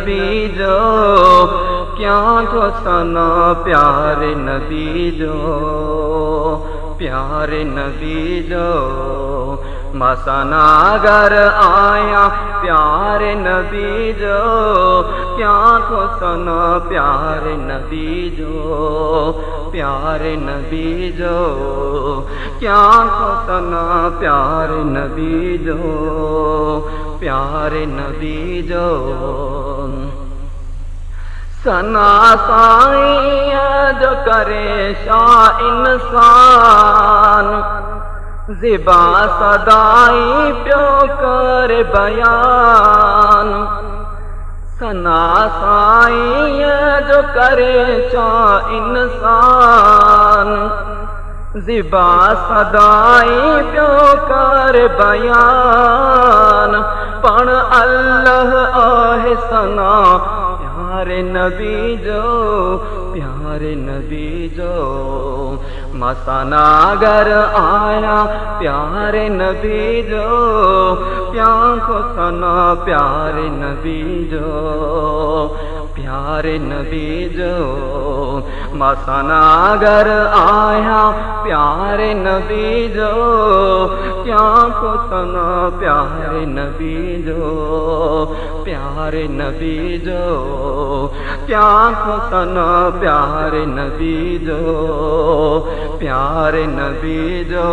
नबी जो क्या तो सना प्यारे नबी जो प्यारे नबी जो मसना अगर आया प्यारे नबी जो क्या को सना प्यारे नबी जो प्यारे नबी जो क्या को सना प्यारे नबी जो प्यारे नबी जो सना साईं जो करे शाह इंसान ज़िबा सदाई प्यो कर बयान सना साईं जो करे शाह इंसान ज़िबा सदाई प्यो कर बयान पण अल्लाह आहे सना प्यारे नबी जो प्यारे नबी जो मसना अगर आया प्यारे नबी जो क्या को सना प्यारे नबी जो प्यारे नबी जो मसना अगर आया प्यारे नबी जो क्या को सना प्यारे नबी जो प्यारे नबी जो क्या को सना प्यारे नबी जो प्यारे नबी जो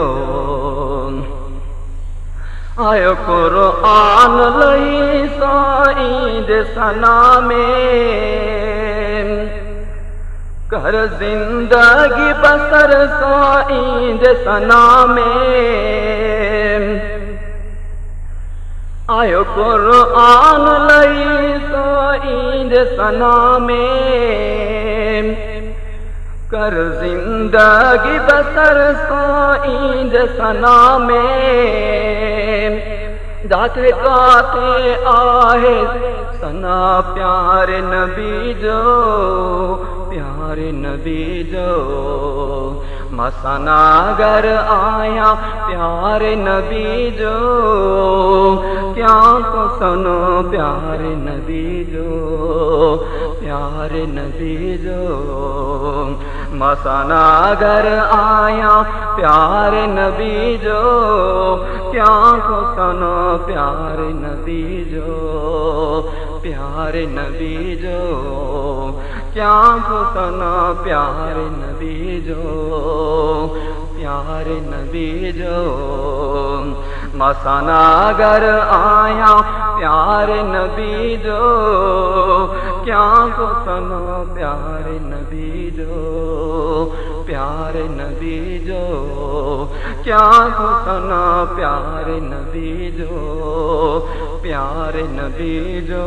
आयो कुरान लई साईं दे सना में कर जिंदगी बसर साईं दे सना में आयो कुरान लई साईं दे सना में कर जिंदगी बसर साईं दे सना में जाते काते आहे सना प्यारे नबी जो प्यारे नबी जो मसना अगर आया प्यारे नबी जो क्या को सुनो प्यारे नबी जो प्यारे नबी जो मसना अगर आया प्यारे नबी जो क्या को सुनो प्यारे नबी जो प्यारे नबी जो क्या को सुनो प्यारे नबी जो प्यारे नबी जो मसना अगर आया प्यारे नबी जो क्या को सुनो प्यारे नबी जो प्यारे नबी जो क्या को सुनो प्यारे नबी जो प्यारे नबी जो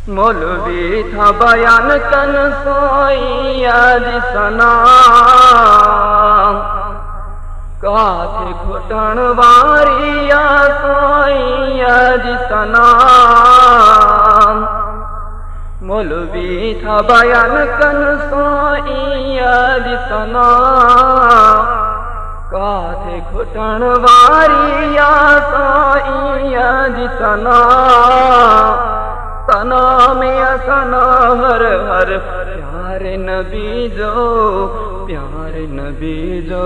मौलवी था बयान कन सोइया जी सना काथे घुटन वारिया सोइया जी सना मौलवी था बयान कन सोइया जी सना काथे घुटन वारिया सोइया जी सना सना में सना हर हर प्यारे नबी जो प्यारे नबी जो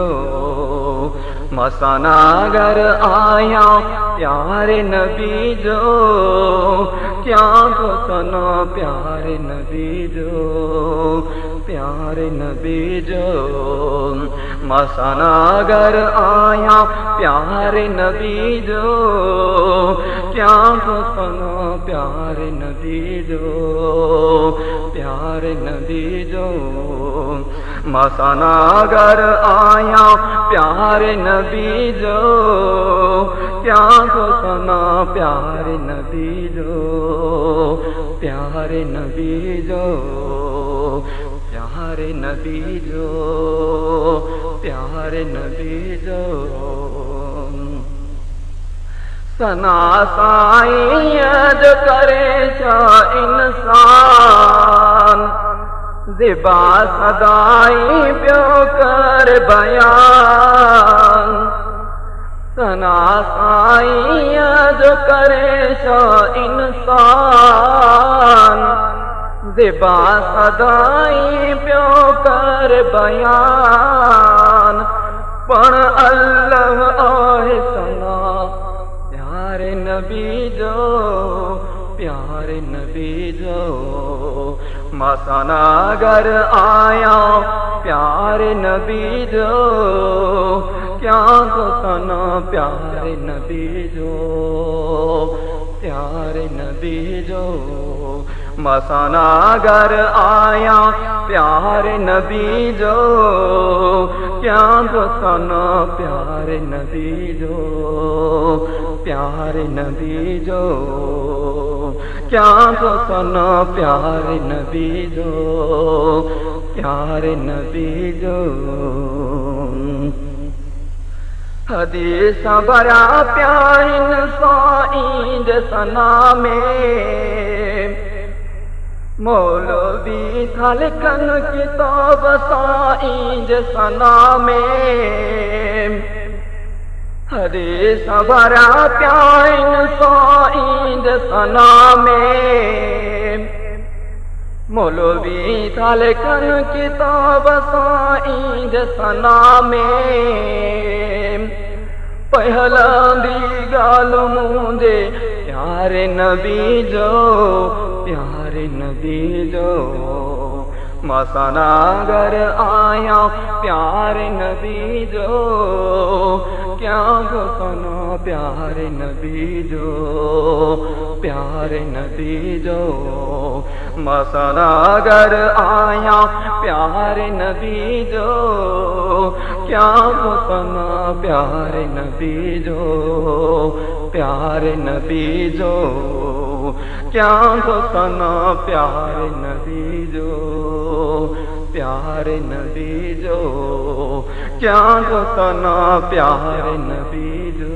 मसना अगर आया प्यारे नबी जो क्या को सुनो प्यारे नबी जो प्यारे नबी जो मसना अगर आया प्यारे नबी जो क्या को सुनो प्यारे नबी जो प्यारे नबी जो मसना अगर आया प्यारे नबी जो क्या को सुनो प्यारे नबी जो प्यारे नबी जो प्यारे नबी जो प्यारे नबी जो सना साईं जो करे छा इंसान ज़िबा सदाई प्यो कर बयान सना साईं जो करे सो इंसान दिबा सदाई प्यो कर बयान पण अल्लाह आहे सना प्यारे नबी जो प्यारे नबी जो मसना घर आया प्यारे नबी जो क्या तो सना प्यारे नबी जो प्यारे नबी जो मसना घर आया प्यारे नबी जो क्या तो सना प्यारे नबी जो प्यारे नबी जो क्या तो सना प्यारे नबी जो प्यारे नबी जो हदीस भरा प्यारिन साईं सना में मौलवी था लिखन किताब साईं सना में हदीस भरा प्यारिन साईं सना में मौलवी था लिखन किताब साईं सना में पहला दी गाल मुझे प्यारे नबी जो प्यारे नबी जो मसना घर आया प्यारे नबी जो क्या गो सना प्यारे नबी जो प्यारे नबी जो मसना घर आया प्यारे नबी जो क्या गो सना प्यारे नबी जो प्यारे नबी जो क्या गो सना प्यारे नबी जो प्यारे नबी जो क्या गो सना प्यारे नबी जो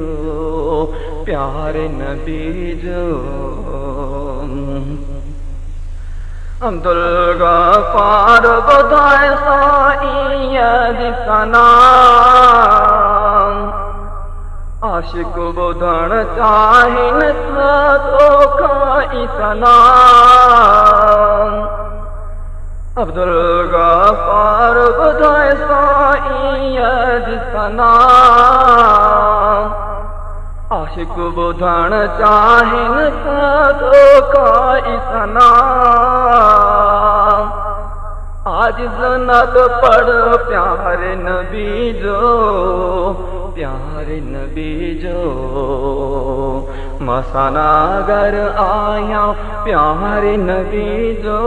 प्यारे नबी जो अब्दुल गफ्फार बधाए साईं सना आशिक बुधण चाहिन तो खाई सना अब्दुल गफ्फार बधाए साईं सना आशिक बुधण चाहिन तो खाई सना आज जन्नत पढ़ प्यारे नबी जो प्यारे नबी जो मसना घर आया प्यारे नबी जो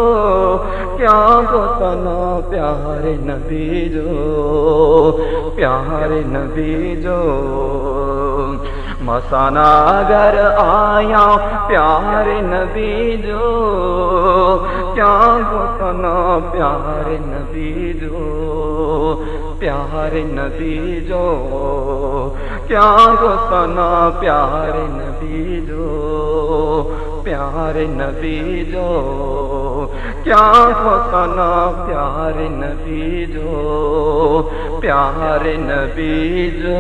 क्या गो सना प्यारे नबी जो प्यारे नबी जो मसना घर आया प्यारे नबी जो क्या गो सना प्यारे नबी जो प्यारे नबी जो क्या गो सना प्यारे नबी जो प्यारे नबी जो क्या गो सना प्यारे नबी जो प्यारे नबी जो।